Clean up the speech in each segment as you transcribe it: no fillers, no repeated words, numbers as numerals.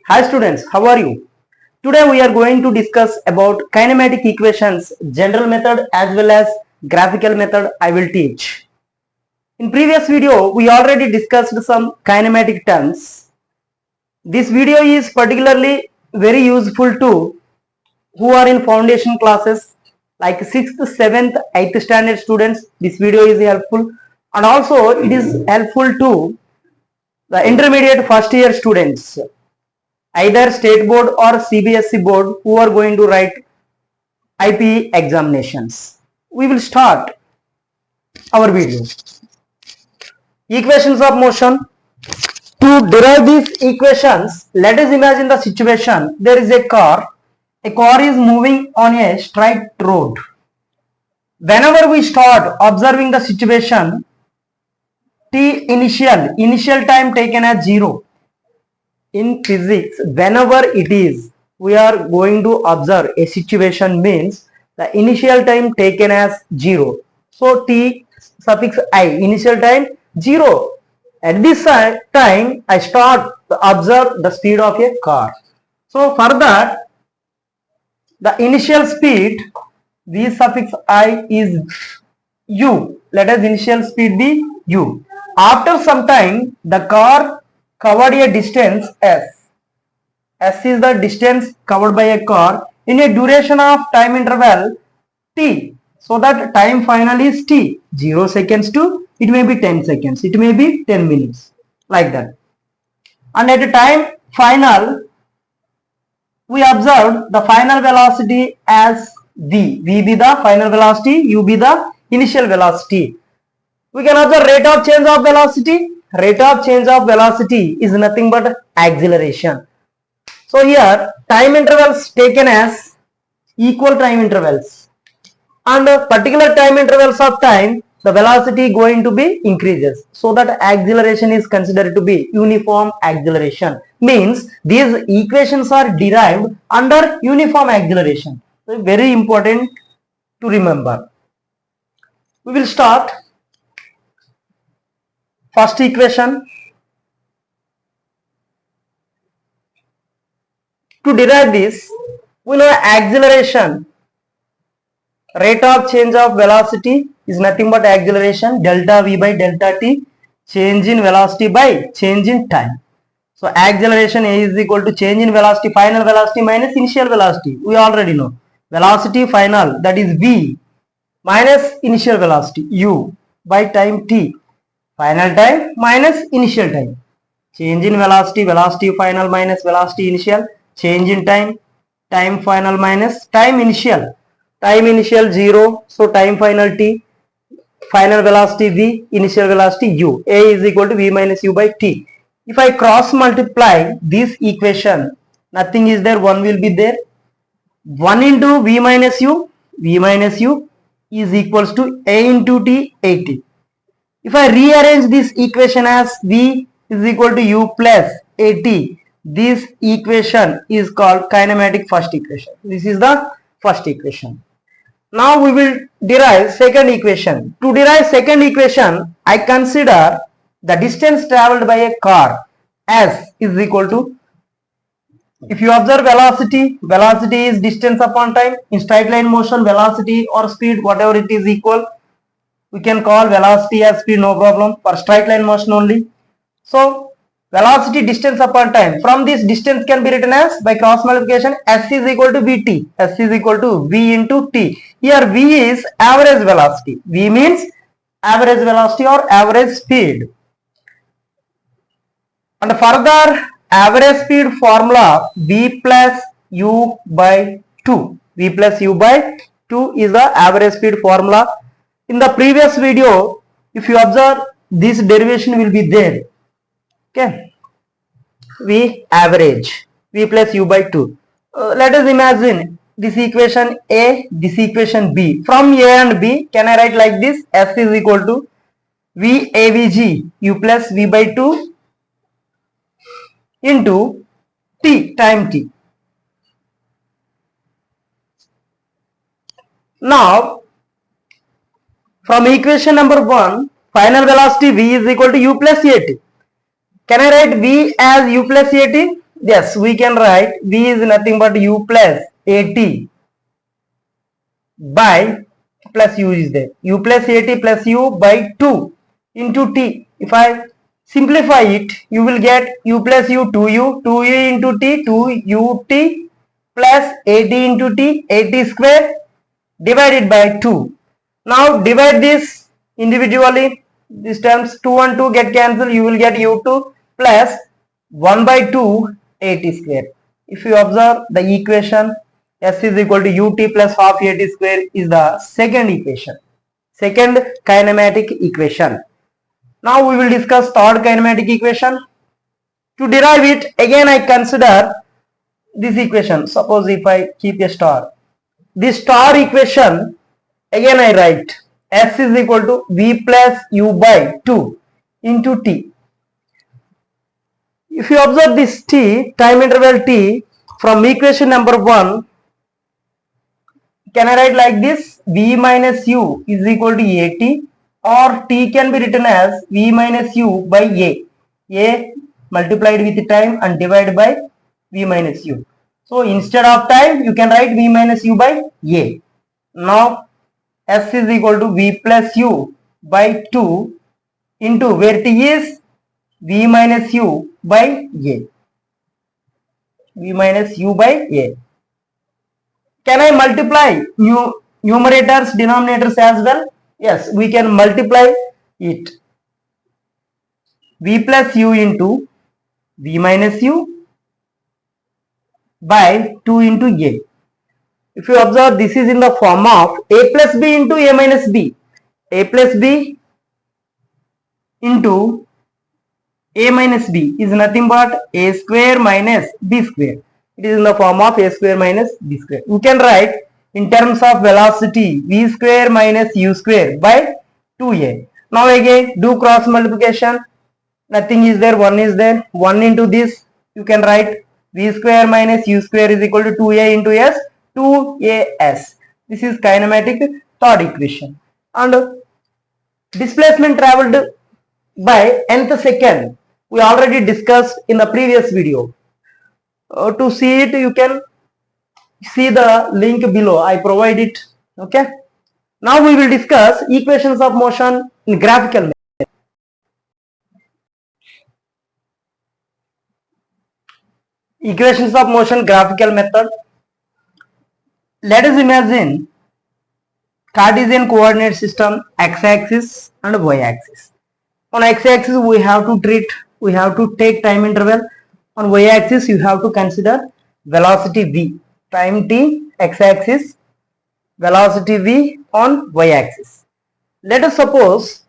Hi students, how are you? Today we are going to discuss about kinematic equations, general method as well as graphical method I will teach. In previous video, we already discussed some kinematic terms. This video is particularly very useful to who are in foundation classes like 6th, 7th, 8th standard students. This video is helpful, and also it is helpful to the intermediate first year students, either state board or CBSE board, who are going to write IPE examinations. We will start our video. Equations of motion. To derive these equations, let us imagine the situation. There is a car. A car is moving on a straight road. Whenever we start observing the situation, T initial time taken as 0. In physics, whenever it is we are going to observe a situation, means the initial time taken as 0. So T suffix I, initial time 0. At this time I start to observe the speed of a car. So for that, the initial speed V suffix I is U. Let us initial speed be U. After some time, the car covered a distance S. S is the distance covered by a car in a duration of time interval T. So that time final is T. 0 seconds to, it may be 10 seconds, it may be 10 minutes, like that. And at the time final, we observed the final velocity as V. V be the final velocity, U be the initial velocity. We can observe rate of change of velocity. Rate of change of velocity is nothing but acceleration. So here time intervals taken as equal time intervals, and particular time intervals of time the velocity going to be increases, so that acceleration is considered to be uniform acceleration. Means these equations are derived under uniform acceleration. So very important to remember. We will start. First equation. To derive this, we know acceleration, rate of change of velocity is nothing but acceleration, delta V by delta T, change in velocity by change in time. So acceleration A is equal to change in velocity, final velocity minus initial velocity. We already know. Velocity final, that is V, minus initial velocity U by time T. Final time minus initial time. Change in velocity, velocity final minus velocity initial. Change in time, time final minus time initial. Time initial 0, so time final T. Final velocity V, initial velocity U. A is equal to V minus U by T. If I cross multiply this equation, nothing is there, 1 will be there. 1 into V minus U is equals to A into T, AT. If I rearrange this equation as V is equal to U plus AT, this equation is called kinematic first equation. This is the first equation. Now we will derive second equation. To derive second equation, I consider the distance traveled by a car S is equal to, if you observe velocity, velocity is distance upon time. In straight line motion, velocity or speed, whatever it is equal, we can call velocity as speed, no problem, for straight line motion only. So velocity distance upon time, from this distance can be written as, by cross multiplication, S is equal to Vt. S is equal to V into T. Here V is average velocity. V means average velocity or average speed. And further, average speed formula V plus U by 2. V plus U by 2 is the average speed formula. In the previous video, if you observe, this derivation will be there. Okay. V average, V plus U by 2. Let us imagine this equation A, this equation B. From A and B, can I write like this? S is equal to V AVG, U plus V by 2 into T, time T. Now, from equation number 1, final velocity V is equal to U plus AT. Can I write V as U plus AT? Yes, we can write V is nothing but U plus AT by plus U is there. U plus AT plus U by 2 into T. If I simplify it, you will get U plus U 2U, 2U into T, 2UT plus AT into T, AT square divided by 2. Now divide this individually. These terms 2 and 2 get cancelled. You will get U2 plus 1 by 2 AT square. If you observe the equation, S is equal to UT plus half AT square is the second equation. Second kinematic equation. Now we will discuss third kinematic equation. To derive it, again I consider this equation. Suppose if I keep a star. This star equation, again I write S is equal to V plus U by 2 into T. If you observe this T, time interval T, from equation number 1, can I write like this? V minus U is equal to AT, or T can be written as V minus U by A. A multiplied with time and divided by V minus U. So instead of time, you can write V minus U by A. Now S is equal to V plus U by 2 into where T is V minus U by A. V minus U by A. Can I multiply numerators, denominators as well? Yes, we can multiply it. V plus U into V minus U by 2 into A. If you observe, this is in the form of A plus B into A minus B. A plus B into A minus B is nothing but A square minus B square. It is in the form of A square minus B square. You can write in terms of velocity V square minus U square by 2A. Now again do cross multiplication. Nothing is there, 1 is there. 1 into this, you can write V square minus U square is equal to 2A into S, 2AS. This is kinematic third equation. And displacement traveled by nth second, we already discussed in the previous video. To see it, you can see the link below. I provide it. Okay. Now we will discuss equations of motion in graphical method. Equations of motion graphical method. Let us imagine Cartesian coordinate system x-axis and y-axis. On x-axis we have to take time interval. On y-axis you have to consider velocity v, time t, x-axis, velocity v on y-axis. Let us suppose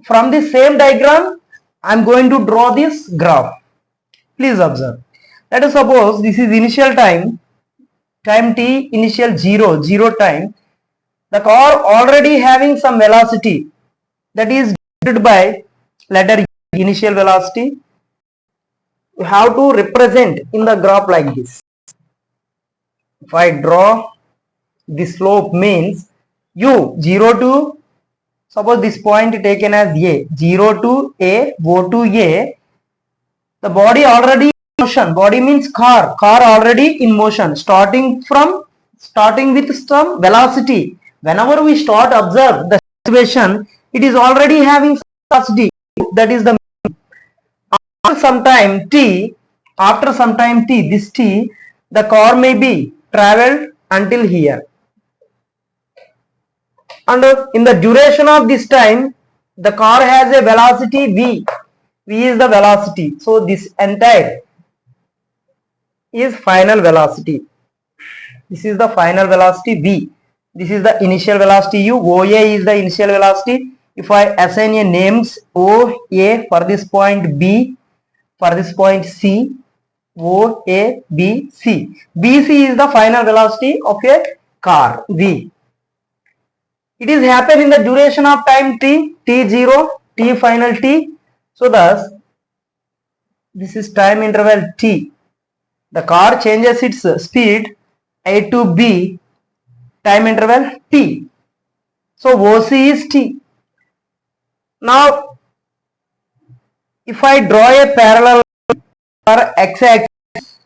from the same diagram I am going to draw this graph. Please observe. Let us suppose this is initial time t, initial 0 time. The car already having some velocity, that is denoted by letter initial velocity. You have to represent in the graph like this. If I draw the slope means u 0 to, suppose this point taken as A, 0 to A, O to A, the body already in motion. Body means car already in motion, starting with some velocity. Whenever we start observe the situation, it is already having velocity. That is the after some time t, this t, the car may be traveled until here. And in the duration of this time, the car has a velocity v. V is the velocity. So this entire is final velocity. This is the final velocity v. This is the initial velocity u. OA is the initial velocity. If I assign a names OA for this point B, for this point C, OA, B, C. BC is the final velocity of a car v. It is happen in the duration of time t, t0, t final t. So thus this is time interval t. The car changes its speed A to B, time interval t. So OC is t. Now If I draw a parallel for x-axis,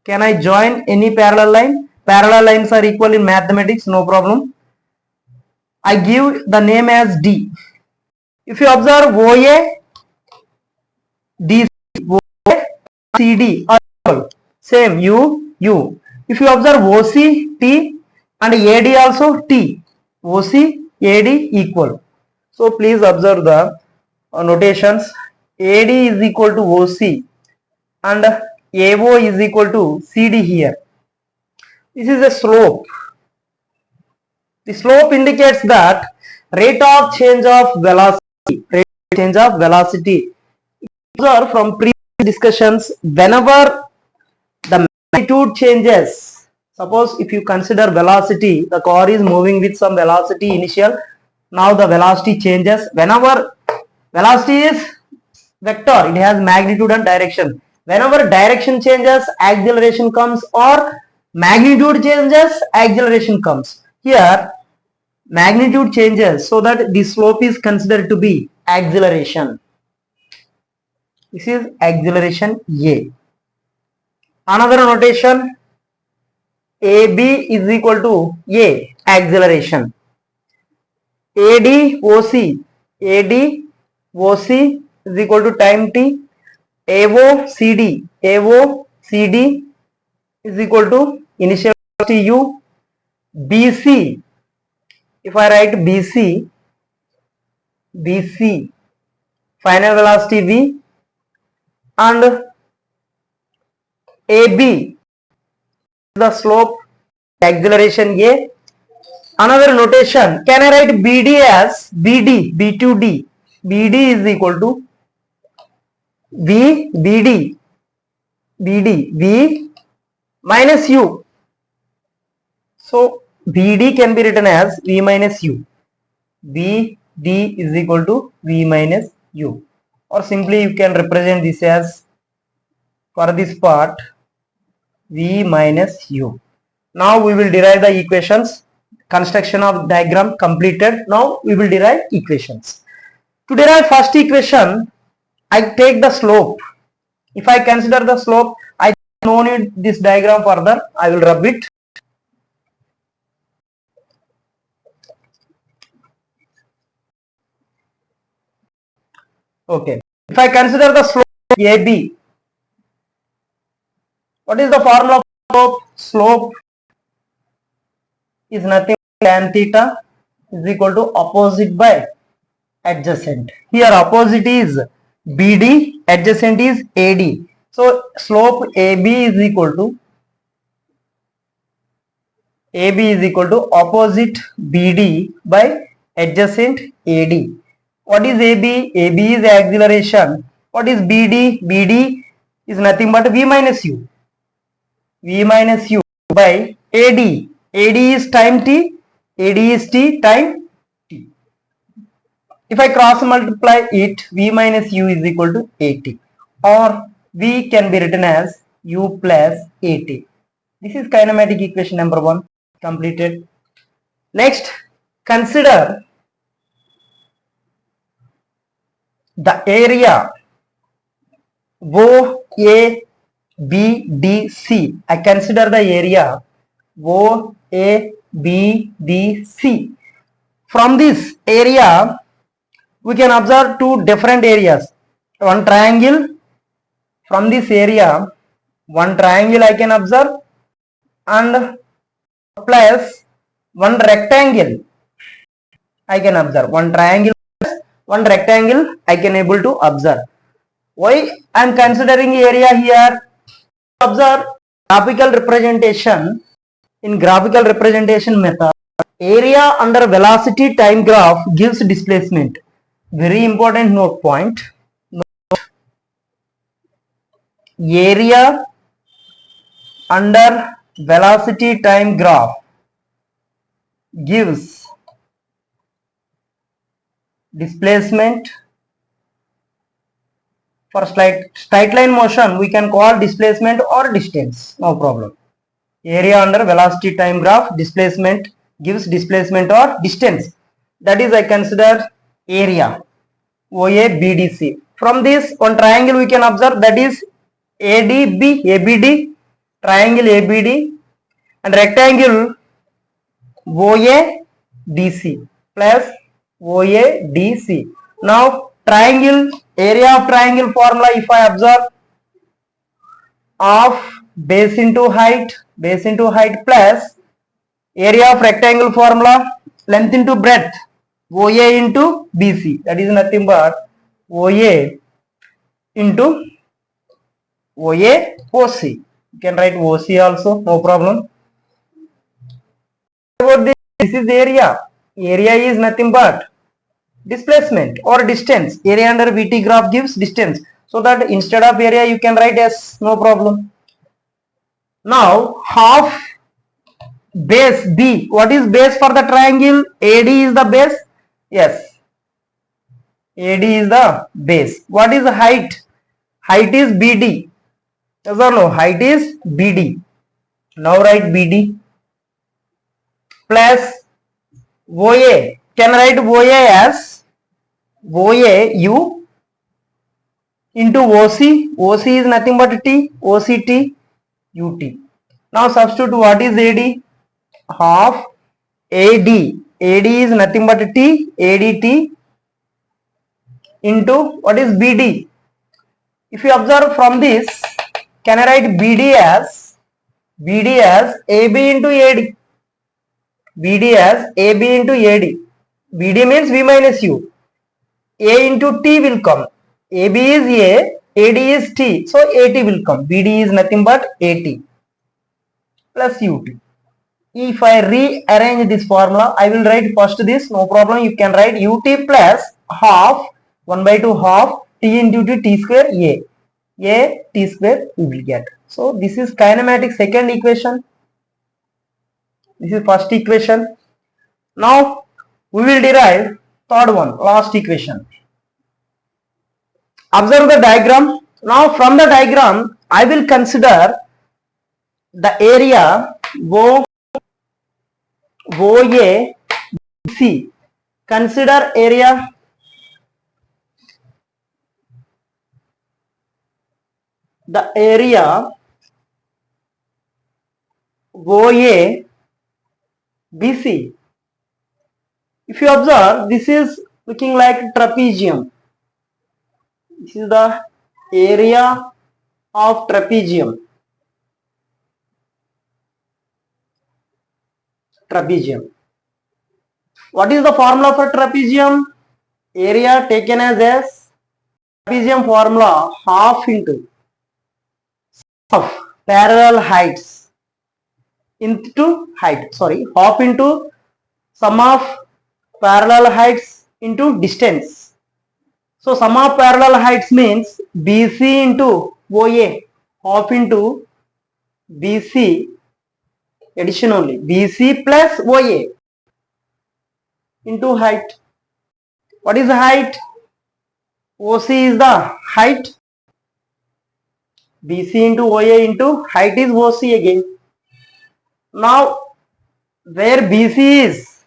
can I join any parallel line? Parallel lines are equal in mathematics, no problem. I give the name as D. If you observe OA, DC, OA, CD are equal. Same U. If you observe OC, T and AD also T. OC, AD equal. So please observe the notations. AD is equal to OC and AO is equal to CD here. This is a slope. The slope indicates that rate of change of velocity. Observe from previous discussions, whenever the magnitude changes, suppose if you consider velocity, the car is moving with some velocity initial, now the velocity changes. Whenever velocity is vector, it has magnitude and direction. Whenever direction changes, acceleration comes, or magnitude changes, acceleration comes. Here magnitude changes, so that the slope is considered to be acceleration. This is acceleration A. Another notation, AB is equal to A, acceleration. AD OC is equal to time t. AO CD is equal to initial velocity u. BC, if I write BC final velocity v, and AB the slope, acceleration A. Another notation, can I write BD as B2D? BD is equal to BD V minus U. So BD can be written as V minus U. BD is equal to V minus U. Or simply you can represent this as, for this part, V minus U. Now we will derive the equations. Construction of diagram completed. Now we will derive equations. To derive first equation, I take the slope. If I consider the slope, I no need this diagram further. I will rub it. Okay. If I consider the slope AB, what is the formula of slope? Slope is nothing but tan theta is equal to opposite by adjacent. Here opposite is BD, adjacent is AD. So slope AB is equal to opposite BD by adjacent AD. What is AB? AB is acceleration. What is BD? BD is nothing but V minus U. V minus U by AD. AD is time t. AD is t time t. If I cross multiply it, V minus U is equal to AT, or V can be written as U plus AT. This is kinematic equation number 1 completed. Next, consider the area OABDC. I consider the area OABDC. From this area, we can observe two different areas. One triangle. From this area, one triangle I can observe, and plus one rectangle I can observe. One triangle plus one rectangle I can able to observe. Why I am considering area here? Observe graphical representation. In graphical representation method, area under velocity time graph gives displacement. Very important note point. Area under velocity time graph gives displacement. For straight line motion, we can call displacement or distance, no problem. Area under velocity time graph, displacement gives displacement or distance. That is, I consider area. OA BDC. From this one triangle we can observe, that is ADB, ABD, triangle ABD, and rectangle OADC plus OADC. Now triangle, area of triangle formula, if I observe, of base into height plus area of rectangle formula, length into breadth, OA into BC, that is nothing but OA into OA OC. You can write OC also, no problem. About this is area. Area is nothing but displacement or distance. Area under VT graph gives distance. So that instead of area you can write S, no problem. Now half base B. What is base for the triangle? AD is the base. Yes, AD is the base. What is height? Height is BD. Yes or no? Height is BD. Now write BD plus OA. Can write OA as OAU into OC. OC is nothing but T. OCT UT. Now substitute what is AD? Half AD. AD is nothing but T. ADT into what is BD. If you observe from this, can I write BD as AB into AD? BD as AB into AD. BD means V minus U. A into T will come. AB is A, AD is T. So AT will come. BD is nothing but AT plus UT. If I rearrange this formula, I will write first this, no problem. You can write UT plus half 1 by 2 half T into T square A. T square we will get. So this is kinematics second equation. This is first equation. Now we will derive third one, last equation. Observe the diagram. Now from the diagram I will consider the area OABC. Consider area. The area OABC. If you observe, this is looking like trapezium. This is the area of trapezium. What is the formula for trapezium? Area taken as S. Trapezium formula half into of parallel heights into height. Half into sum of parallel heights into distance. So sum of parallel heights means BC into OA. Half into BC, addition only, BC plus OA into height. What is the height? OC is the height. BC into OA into height is OC again. Now where BC is?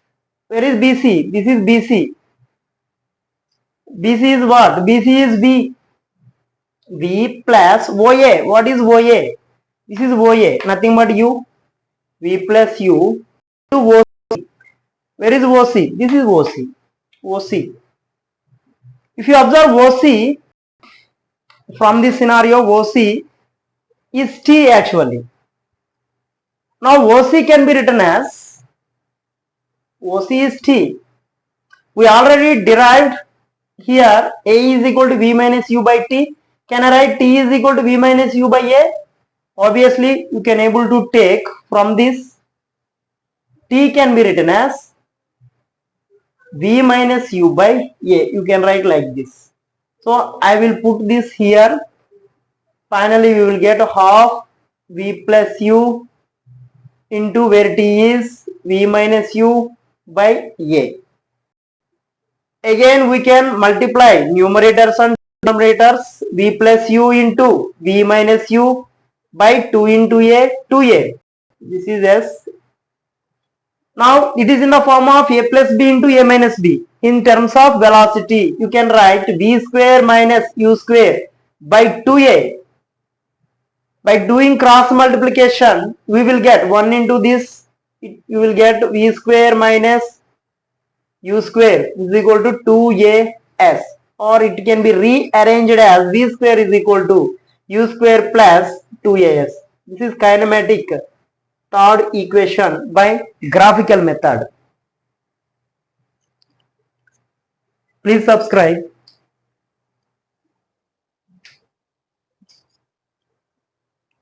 Where is BC? This is BC. BC is what? BC is B. V plus OA. What is OA? This is OA. Nothing but U. V plus U to OC. Where is OC? This is OC. OC. If you observe OC, from this scenario, OC is T actually. Now OC can be written as, OC is T. We already derived here A is equal to V minus U by T. Can I write T is equal to V minus U by A? Obviously you can able to take from this, T can be written as V minus U by A. You can write like this. So I will put this here. Finally we will get half V plus U into where T is V minus U by A. Again we can multiply numerators and denominators. V plus U into V minus U by 2 into A, 2A. This is S. Now it is in the form of a plus b into a minus b. In terms of velocity, you can write v square minus u square by 2a. By doing cross multiplication, we will get 1 into this. You will get v square minus u square is equal to 2as, or it can be rearranged as v square is equal to u square plus 2as. This is kinematic third equation by graphical method. Please subscribe.